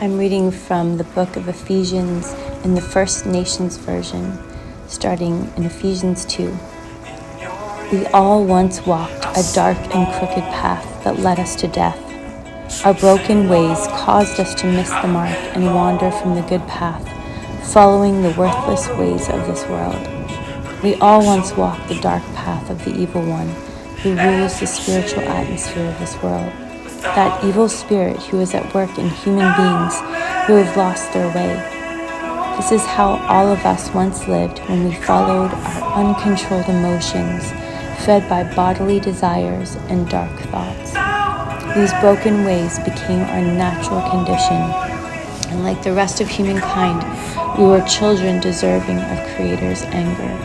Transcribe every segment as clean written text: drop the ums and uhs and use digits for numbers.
I'm reading from the book of Ephesians in the First Nations version, starting in Ephesians 2. We all once walked a dark and crooked path that led us to death. Our broken ways caused us to miss the mark and wander from the good path, following the worthless ways of this world. We all once walked the dark path of the evil one, who rules the spiritual atmosphere of this world. That evil spirit who is at work in human beings who have lost their way. This is how all of us once lived when we followed our uncontrolled emotions, fed by bodily desires and dark thoughts. These broken ways became our natural condition, and like the rest of humankind, we were children deserving of Creator's anger.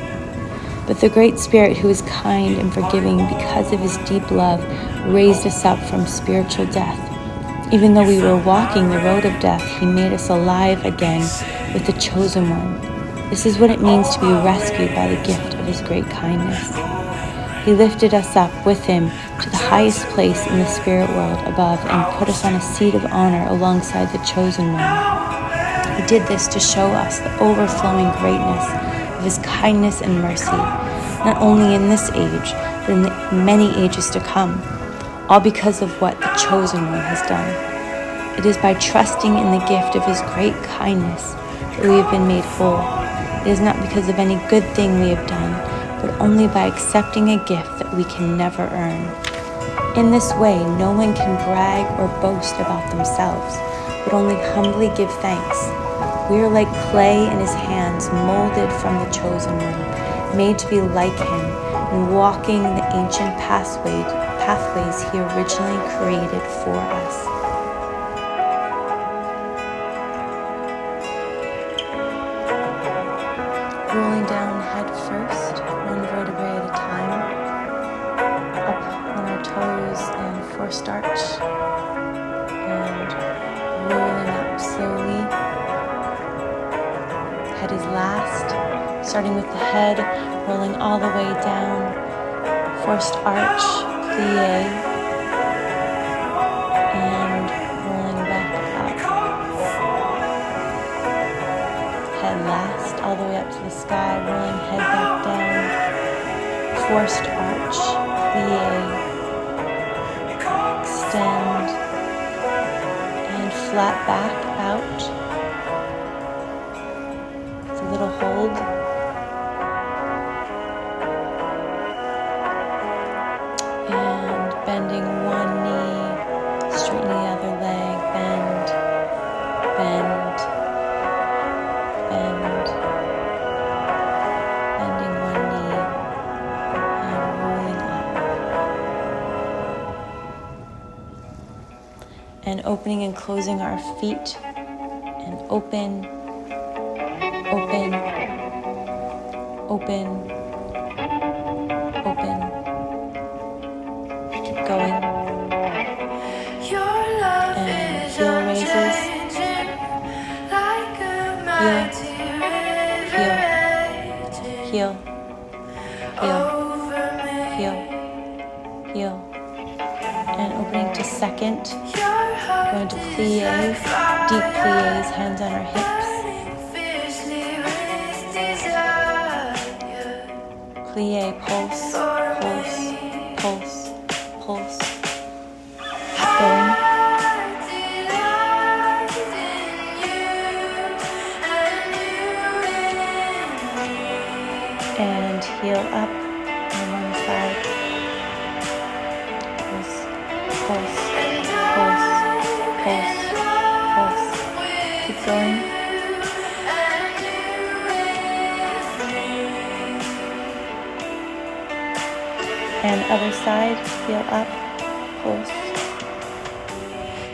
But the great Spirit, who is kind and forgiving because of his deep love, raised us up from spiritual death. Even though we were walking the road of death, he made us alive again with the chosen one. This is what it means to be rescued by the gift of his great kindness. He lifted us up with him to the highest place in the spirit world above and put us on a seat of honor alongside the chosen one. He did this to show us the overflowing greatness of his kindness and mercy, not only in this age, but in the many ages to come, all because of what the chosen one has done. It is by trusting in the gift of his great kindness that we have been made whole. It is not because of any good thing we have done, but only by accepting a gift that we can never earn. In this way, no one can brag or boast about themselves, but only humbly give thanks. We are like clay in his hands, molded from the chosen one, made to be like him, and walking the ancient pathways he originally created for us. Rolling down head first, one vertebrae at a time, up on our toes and forced arch, and rolling up slowly. Head is last, starting with the head, rolling all the way down, forced arch, plie, and rolling back up. Head last, all the way up to the sky, rolling head back down, forced arch, plie, extend, and flat back out. Little hold, and bending one knee, straightening the other leg, bend, bend, bend, bending one knee, and rolling up, and opening and closing our feet, and open, open, open, open. Keep going. And heel raises. Heel, heel, heel, heel, heel. And opening to second. Going to plie, deep plies, hands on our hips. Plie, pulse, pulse, pulse, pulse. Going. And heel up on one side. Pulse, pulse, pulse, pulse, pulse. Keep going. And other side, heel up, pulse.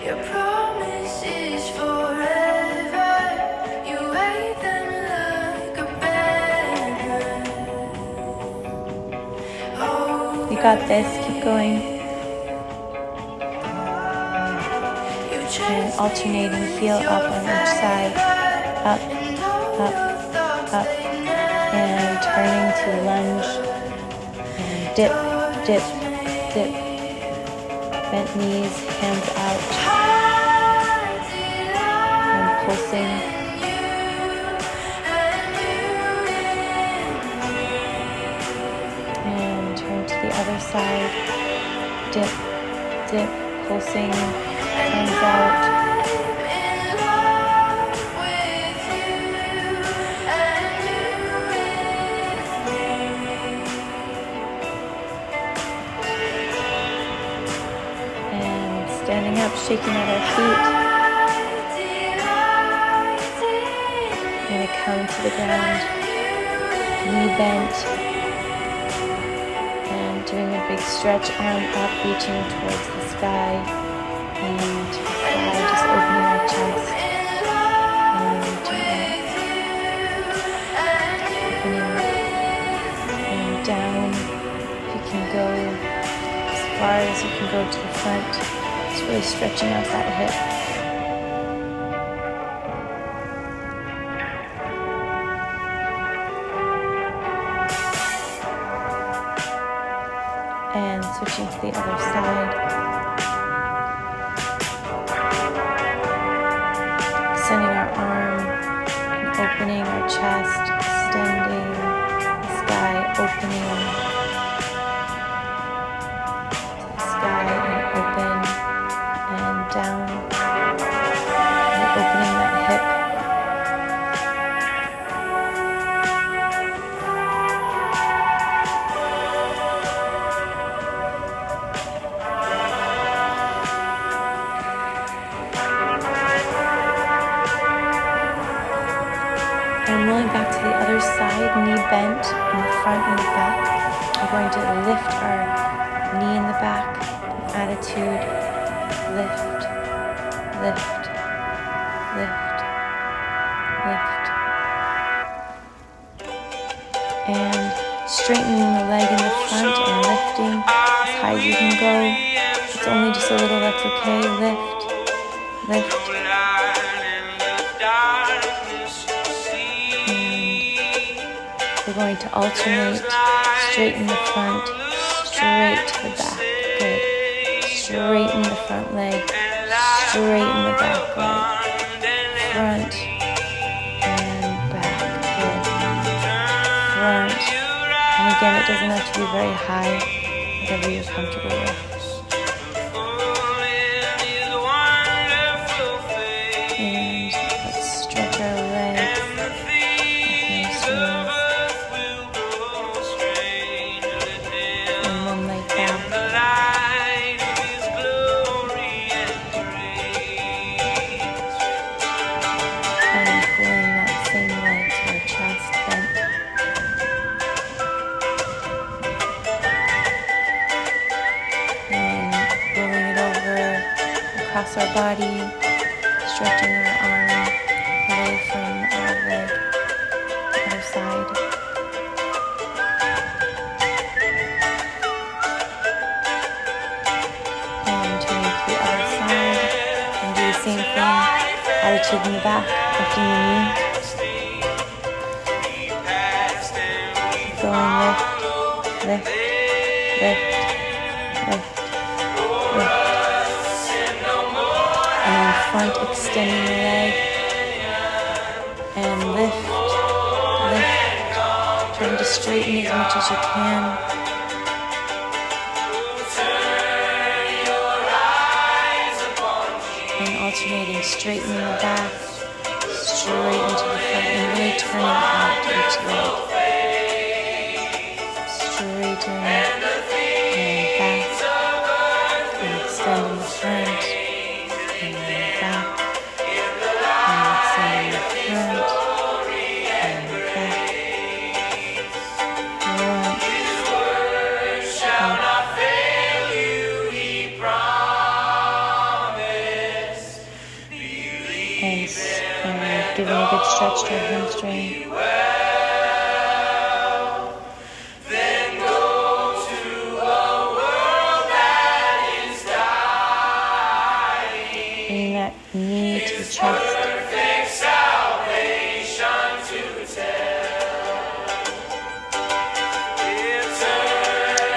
Your promise is forever. You wave them like a banner. Oh, You got this, keep going. And alternating heel up on each side, up, up, up, and turning to lunge, and dip, dip, dip, bent knees, hands out, pulsing. And turn to the other side. Dip, dip, pulsing, comes out. And standing up, shaking at our feet. Gonna come to the ground, knee bent, and doing a big stretch, arm up, reaching towards the sky, and the sky, just opening our chest, and opening and down. If you can go as far as you can go to the front, just really stretching out that hip. And switching to the other side. Extending our arm and opening our chest, extending the sky, opening to the sky and open and down. And opening that hip. And rolling back to the other side, knee bent in the front and the back. We're going to lift our knee in the back, attitude, lift, lift, lift, lift. And straightening the leg in the front and lifting as high as you can go. If it's only just a little, that's okay. Lift, lift. We're going to alternate, straighten the front, straight to the back, good. Straighten the front leg, straighten the back leg, front and back, good. Front, and again, it doesn't have to be very high, whatever you're comfortable with. And let's stretch our legs, hamstrings. Across our body, stretching our arm away from our leg, the other side. And turning to the other side, and do the same thing. Attitude in the back, lifting the knee. Going lift, lift, lift, lift, lift. And front, extending the leg, and lift, lift, trying to straighten as much as you can. And alternating, straightening the back, straight into the front, and really turning out each leg. Straighten and back, and extending the front. And back, and extending the front, and back, front, and giving a good stretch to our hamstring. Bringing that knee to the chest.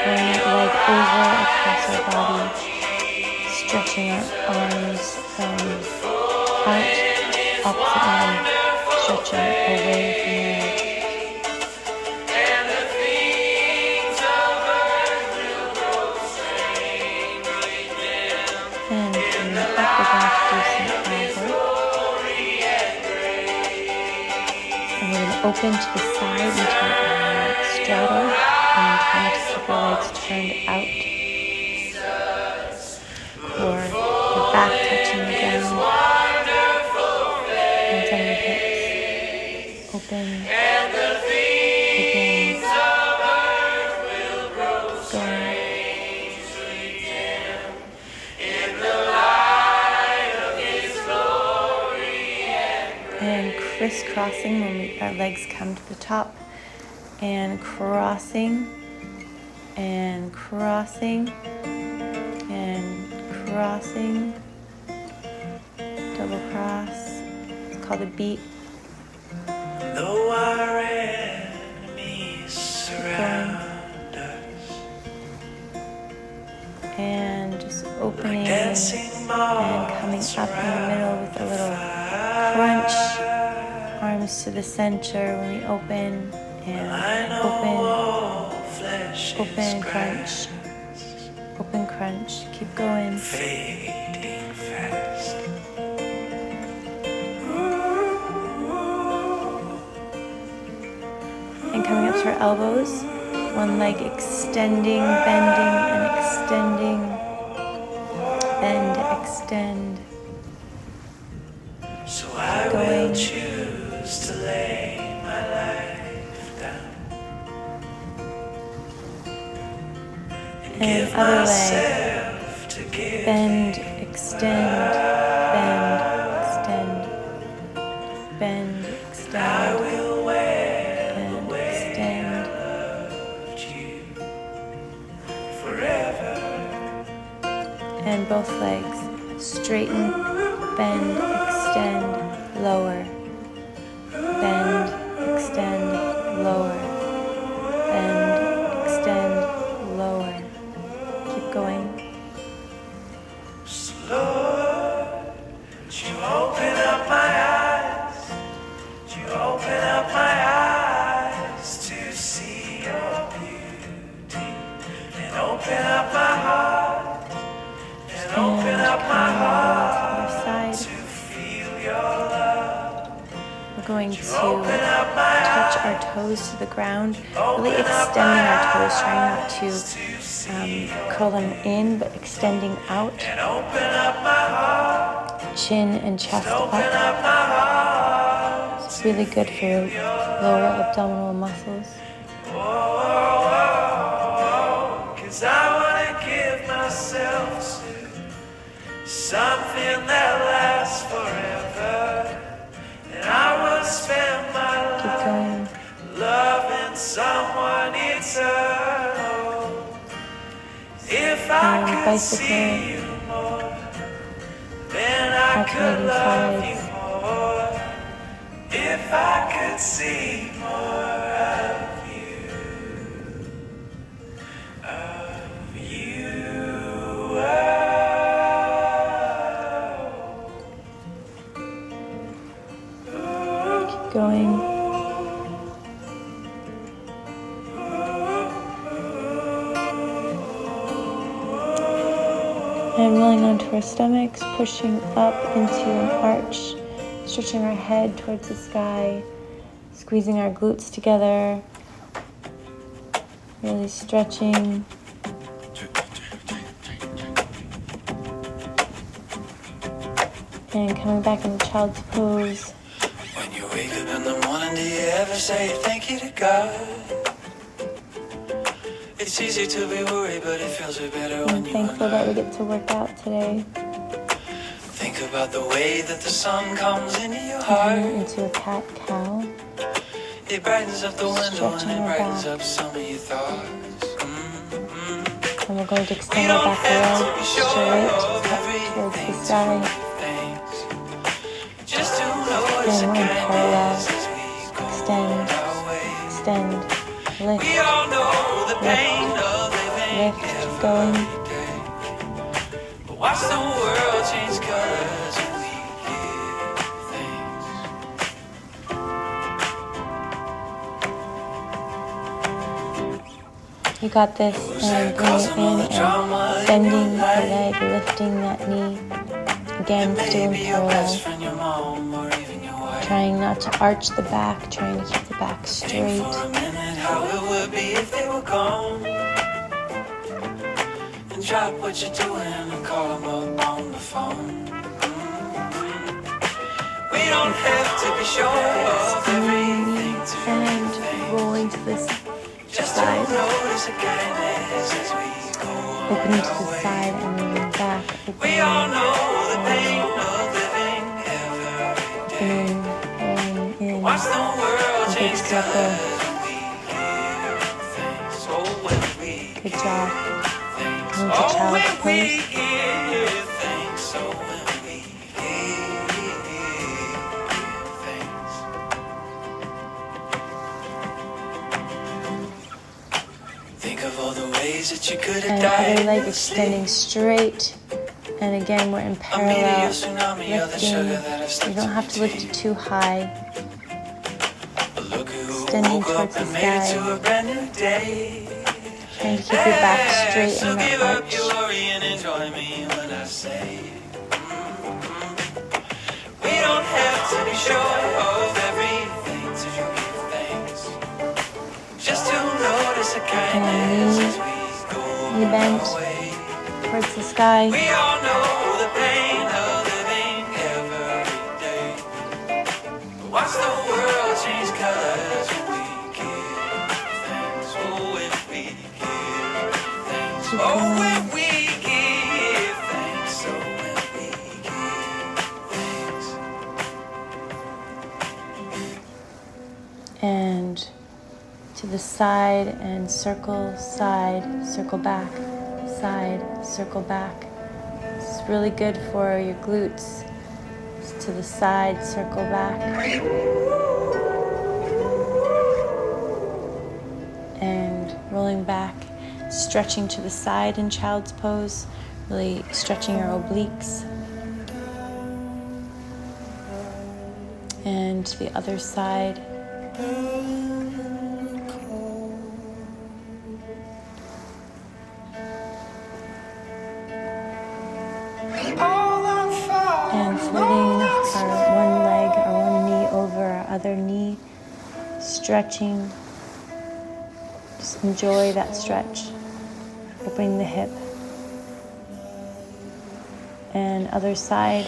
Bring that leg over across our body, stretching our arms from out opposite arm, stretching away from your leg. And coming up, we're going to do some ab work. And we're going to open to the side into straddle and trying to keep your legs turned out. Or your back touching the ground. Hands on your hips. Open. Open. Going. And crisscrossing when our legs come to the top. And crossing. And crossing. And crossing. Double cross. It's called a beat. Though our enemies surround us, and just opening and coming up in the middle with a little crunch. Arms to the center when we open and open, open, crunch, open, crunch. Keep going. fading fast. And coming up to our elbows, one leg extending, bending, and extending. Bend, extend. So I will choose to lay my life down And other leg, myself to give bend, extend, bend, extend, bend, extend, I will wear and the way extend. I loved you forever. And both legs, straighten, bend, extend, lower, bend, extend, lower, bend, extend, lower. Keep going. So Lord, would you open up my eyes? Would you open up my eyes to see your beauty? And open up my heart. And open up my heart Side. to feel your love. We're going to Open up my touch our toes to the ground, really extending our toes, trying not to curl them in, but extending out. and open up my heart. Chin and chest Open up. up my heart. It's really good for your lower abdominal muscles. Cause I wanna give myself to something that lasts forever. And I will spend my Keep life going. loving someone eternal. If I And could bicycle. see you more, then I could Alternating love you sides. more. If I could see more of you, Keep going. And rolling onto our stomachs, pushing up into an arch, stretching our head towards the sky, squeezing our glutes together, really stretching. And coming back into child's pose. when you wake up in the morning, do you ever say thank you to God? It's easy to be worried, but it feels way better when I'm you thankful that we get to work out today. think about the way that the sun comes into your Turning heart. into a cat-cow. It brightens up the window and Stretching it our brightens back. up some of your thoughts. And we're going to We extend our don't back have to leg be sure straight of up towards the everything sky. things. Just to know it's And a we're in parallel. kindness as we go Extend, our way. extend, lift, We all know the pain of living lift, keep going. every day. But watch the world change colors when we give thanks. You got this, and bring it in and bending the leg, lifting that knee. Again, still in parallel. Trying not to arch the back, trying to keep the back straight. How it would be if they were gone. And drop what you're doing and call them up on the phone. We don't have to be sure of everything to and rolling to this side. Opening to the side and moving back. We all know the pain of living every day. Rolling in. Watch the world Big change circle. Good job. Going to child's pose. Think of all the ways that you could have And died. other leg extending straight. And again, we're in parallel, lifting. You don't have to lift it too high. Extending towards the sky. Trying to keep your back straight and not arch. We don't have to be sure of everything to give thanks. Just to notice a kindness as we go knee bent towards the sky. We all know the pain of living every day. Watch the world change colors when we give thanks. Oh, when we give thanks. Oh, when we give thanks. Oh, when we give thanks. And to the side and circle, side, circle back, side, circle back. It's really good for your glutes. Just to the side, circle back. And rolling back, stretching to the side in child's pose, really stretching your obliques. And to the other side. And floating our one leg, our one knee over our other knee, stretching. Just enjoy that stretch, opening the hip. And other side.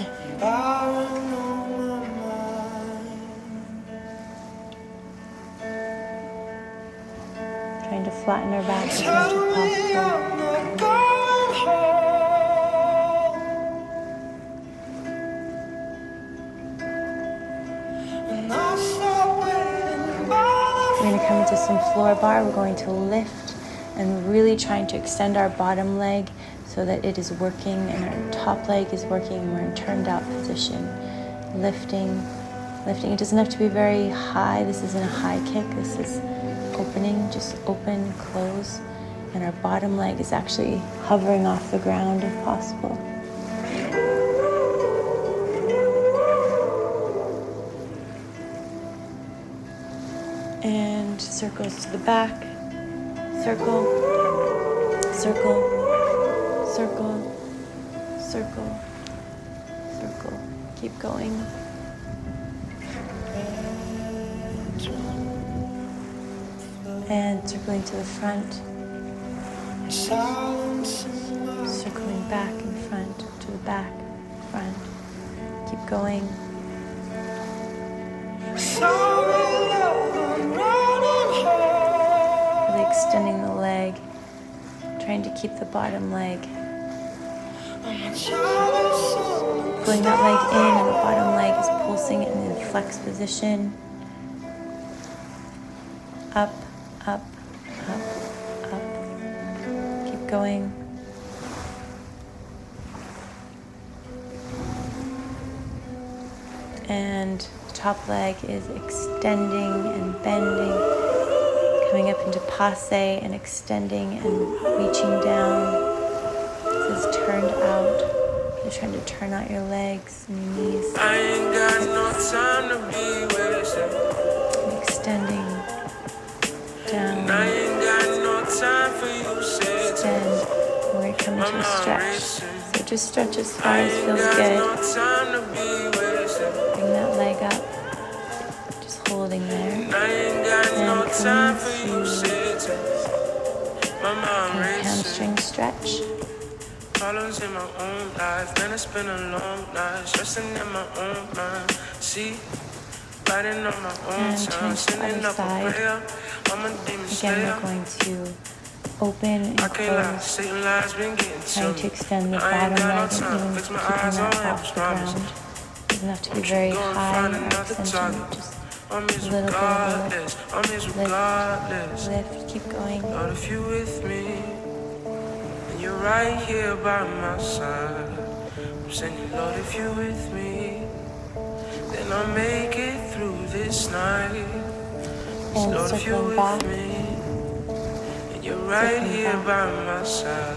Trying to flatten our back as much as possible. We're going to come into some floor bar. We're going to lift and really trying to extend our bottom leg so that it is working and our top leg is working and we're in turned out position. Lifting. It doesn't have to be very high. This isn't a high kick. This is opening, just open, close. And our bottom leg is actually hovering off the ground if possible. And circles to the back, circle, circle, circle, circle, circle. Keep going. And circling to the front, circling back in front, to the back, front. Keep going. Really extending the leg, trying to keep the bottom leg. Pulling that leg in and the bottom leg is pulsing in a flex position. Up, up, up, up. Keep going. And the top leg is extending and bending, coming up into passe and extending and reaching down. This is turned out. You're trying to turn out your legs and your knees. I ain't got no time to be wasted. And extending down. I ain't got no time for extend. We're going to come into a stretch. So just stretch as far as feels good. Bring that leg up. Just holding there. And come into a hamstring stretch. Problems in my own life, man, it's been a long night, stressing in my own mind. See, riding on my own time, sending up a prayer. I'm a demon slayer. Again, we're going to open and close, trying to extend the bottom leg and even keeping that off the ground. It doesn't have to be very high or extension, just a little bit of a lift, keep going. Lord, if you with me, and you're right here by my side, I'm saying, Lord, if you with me, then I'll make it through this night. And Lord, if you're circling back. with me, and you're right here by my side,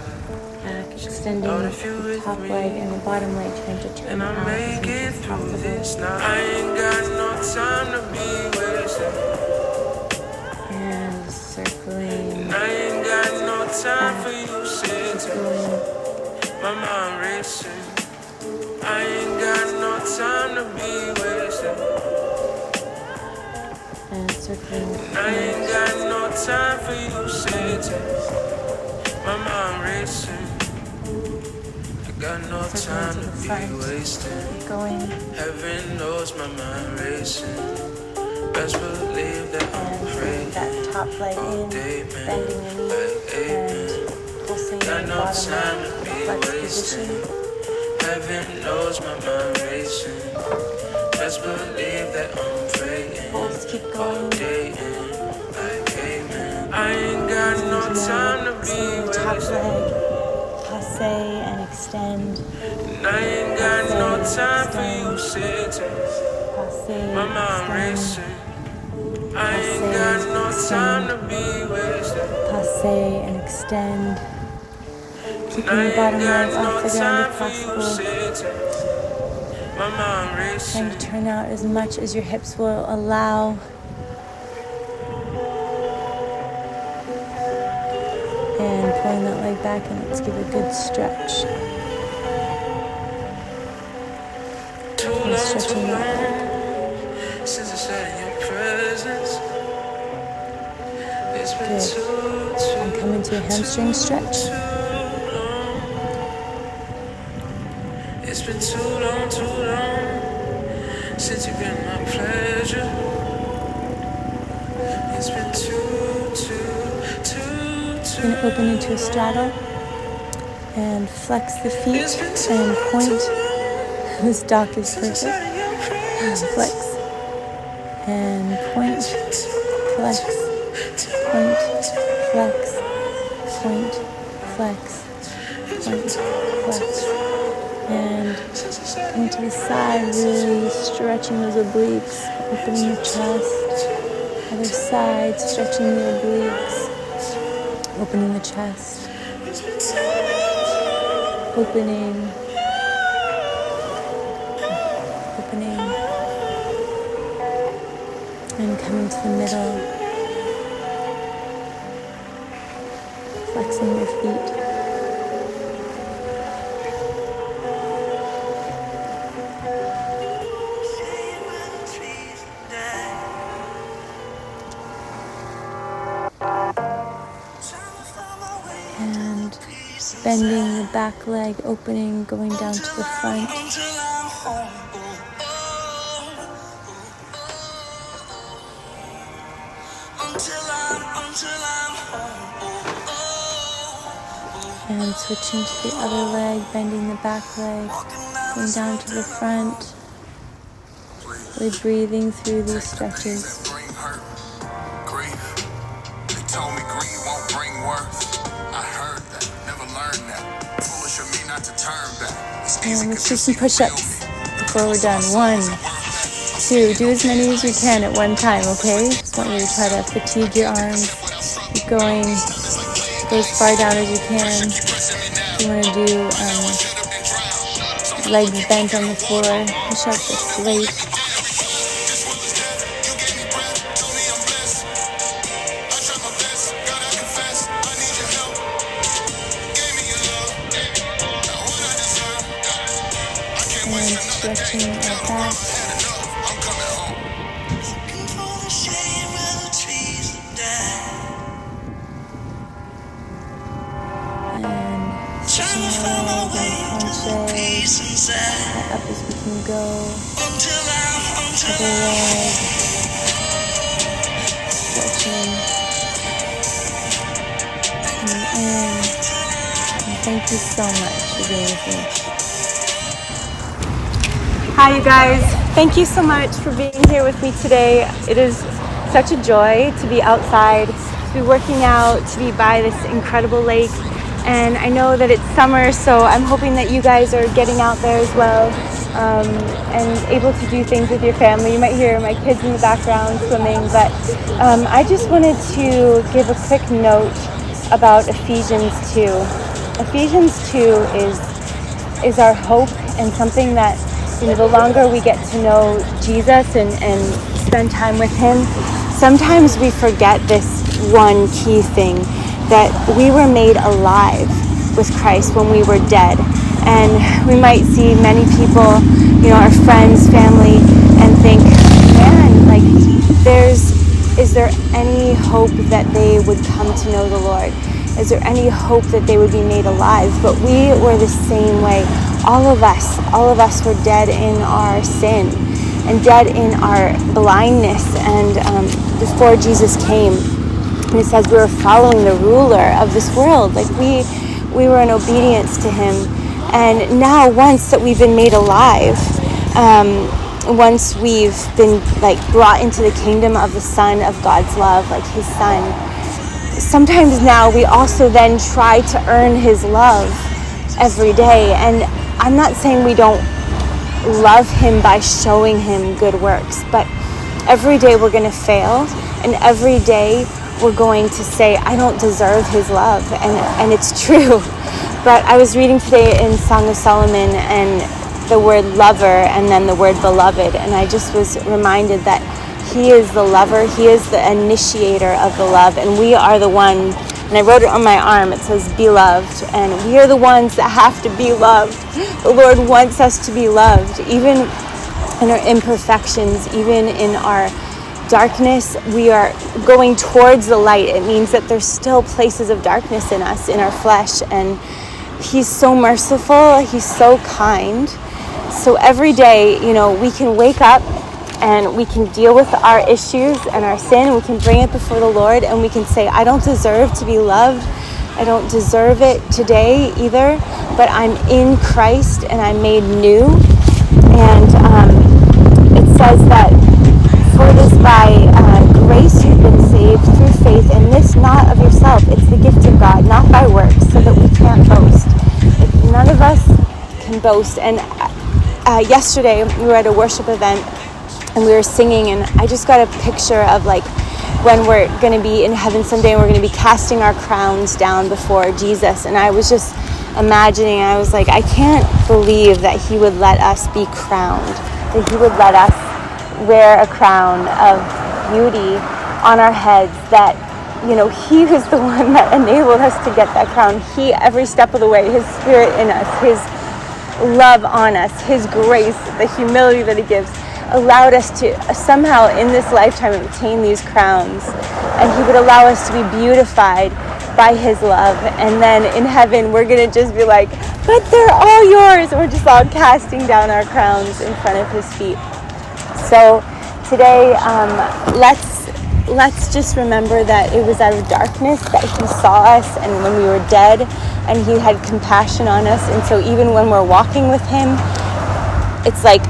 back, extending the top leg and the bottom leg, trying to turn and out I'll make it as through possible. this night. I ain't got no time to be wasted. And circling I ain't got no time for you, Satan. My mind racing. I ain't got no time to be wasted. and circling I ain't got no time for you, Satan. My mind racing. I got no time to be wasted. going Heaven knows my mind racing. Best believe that I'm and bring praying that top leg all in, day, man. bending the knee and pulsing Got the no bottom time leg to in be a flex wasting. position. Heaven knows my mind racing. Best believe that I'm praying Pulse, keep all going. day and like amen. I ain't got no time to be Extending the top wasting. leg, passe and extend, And I ain't got no time for you, Satan. passe, My mind extend, racing. I ain't got no time to be wasted. passe and extend. Keeping I the ain't bottom leg got off no the ground time if for you, possible. Satan. My mind Trying racing. to turn out as much as your hips will allow. And pulling that leg back, and let's give a good stretch. And stretching that leg. Since I sat in your presence, it's been Good. And come into a hamstring stretch. It's been too long since you've been my pleasure. It's been too Going to open into a straddle and flex the feet and point. This dock is perfect. Flex and point, flex, point, flex, point, flex, point, flex, and coming to the side, really stretching those obliques, opening the chest. Other side, stretching the obliques, opening the chest, opening, and coming to the middle, flexing your feet. And bending the back leg, opening, going down to the front. And switching to the other leg, bending the back leg, going down to the front. Really breathing through these stretches. And let's do some push-ups before we're done. 1, 2, do as many as you can at one time, okay? Just want you to try to fatigue your arms. Keep going. Go as far down as you can. If you want to do legs bent on the floor, push-ups, it's great. stretching our back. And stretching our legs, our haunches, as up as we can go. Other leg, stretching, coming in. And thank you so much for being with me. Hi you guys, thank you so much for being here with me today. It is such a joy to be outside, to be working out, to be by this incredible lake. And I know that it's summer, so I'm hoping that you guys are getting out there as well, and able to do things with your family. You might hear my kids in the background swimming, but I just wanted to give a quick note about Ephesians 2. Ephesians 2 is our hope, and something that, the longer we get to know Jesus and spend time with him, sometimes we forget this one key thing, that we were made alive with Christ when we were dead. And we might see many people, our friends, family, and think, man, like, is there any hope that they would come to know the Lord? Is there any hope that they would be made alive? But we were the same way. All of us were dead in our sin and dead in our blindness. And before Jesus came, and it says we were following the ruler of this world. Like we were in obedience to him. And now, once that we've been made alive, once we've been brought into the kingdom of the Son of God's love, like his Son, sometimes now we also then try to earn his love every day. And I'm not saying we don't love him by showing him good works, but every day we're going to fail, and every day we're going to say, I don't deserve his love, and it's true. But I was reading today in Song of Solomon, and the word lover and then the word beloved, and I just was reminded that he is the lover, he is the initiator of the love, and we are the one. And I wrote it on my arm, it says beloved, and we are the ones that have to be loved. The Lord wants us to be loved, even in our imperfections, even in our darkness. We are going towards the light. It means that there's still places of darkness in us, in our flesh, and he's so merciful, he's so kind. So every day, we can wake up and we can deal with our issues and our sin, and we can bring it before the Lord, and we can say, I don't deserve to be loved. I don't deserve it today either, but I'm in Christ and I'm made new. And it says that for it is by grace you've been saved through faith, and this not of yourself. It's the gift of God, not by works, so that we can't boast. None of us can boast. And yesterday we were at a worship event, and we were singing, and I just got a picture of when we're going to be in heaven someday, and we're going to be casting our crowns down before Jesus. And I was just imagining, I was like, I can't believe that he would let us be crowned, that he would let us wear a crown of beauty on our heads, that he was the one that enabled us to get that crown. He, every step of the way, his spirit in us, his love on us, his grace, the humility that he gives, allowed us to somehow in this lifetime obtain these crowns. And he would allow us to be beautified by his love. And then in heaven, we're going to just be like, but they're all yours. We're just all casting down our crowns in front of his feet. So today, let's just remember that it was out of darkness that he saw us, and when we were dead, and he had compassion on us. And so even when we're walking with him, it's like,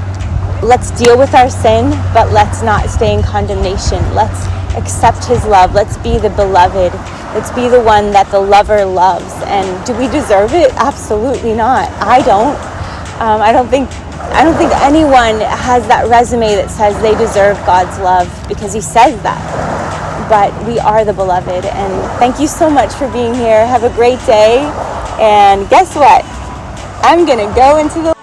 let's deal with our sin, but let's not stay in condemnation. Let's accept his love. Let's be the beloved. Let's be the one that the lover loves. And do we deserve it? Absolutely not. I don't. I don't think anyone has that resume that says they deserve God's love, because he says that. But we are the beloved. And thank you so much for being here. Have a great day. And guess what? I'm going to go into the